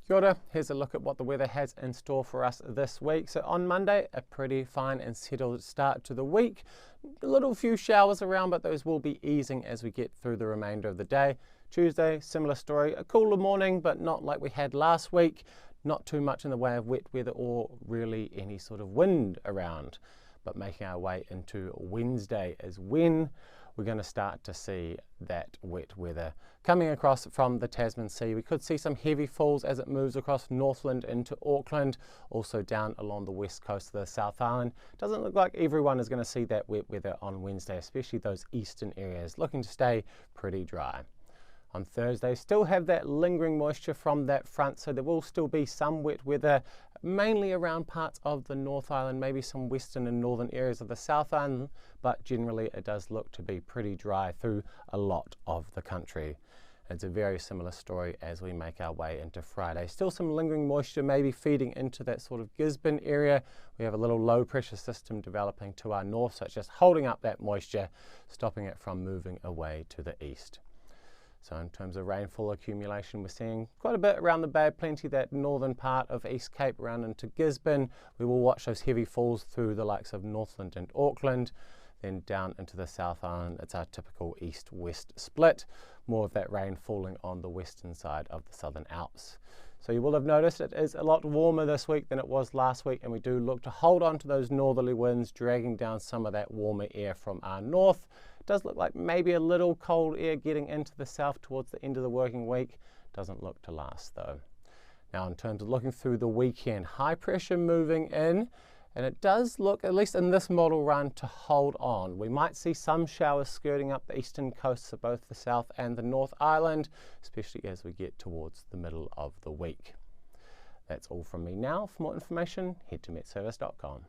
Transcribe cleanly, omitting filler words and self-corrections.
Kia ora. Here's a look at what the weather has in store for us this week. So on Monday, a pretty fine and settled start to the week. A little few showers around, but those will be easing as we get through the remainder of the day. Tuesday, similar story. A cooler morning, but not like we had last week. Not too much in the way of wet weather or really any sort of wind around. But making our way into Wednesday is when we're going to start to see that wet weather coming across from the Tasman Sea. We could see some heavy falls as it moves across Northland into Auckland, also down along the west coast of the South Island. Doesn't look like everyone is going to see that wet weather on Wednesday, especially those eastern areas, looking to stay pretty dry. On Thursday, still have that lingering moisture from that front, so there will still be some wet weather, mainly around parts of the North Island, maybe some western and northern areas of the South Island, but generally it does look to be pretty dry through a lot of the country. It's a very similar story as we make our way into Friday. Still some lingering moisture maybe feeding into that sort of Gisborne area. We have a little low pressure system developing to our north, so it's just holding up that moisture, stopping it from moving away to the east. So in terms of rainfall accumulation, we're seeing quite a bit around the Bay of Plenty, that northern part of East Cape around into Gisborne. We will watch those heavy falls through the likes of Northland and Auckland. Then down into the South Island, it's our typical east-west split. More of that rain falling on the western side of the Southern Alps. So you will have noticed it is a lot warmer this week than it was last week, and we do look to hold on to those northerly winds, dragging down some of that warmer air from our north. It does look like maybe a little cold air getting into the south towards the end of the working week. Doesn't look to last though. Now in terms of looking through the weekend, high pressure moving in, and it does look, at least in this model run, to hold on. We might see some showers skirting up the eastern coasts of both the South and the North Island, especially as we get towards the middle of the week. That's all from me now. For more information, head to MetService.com.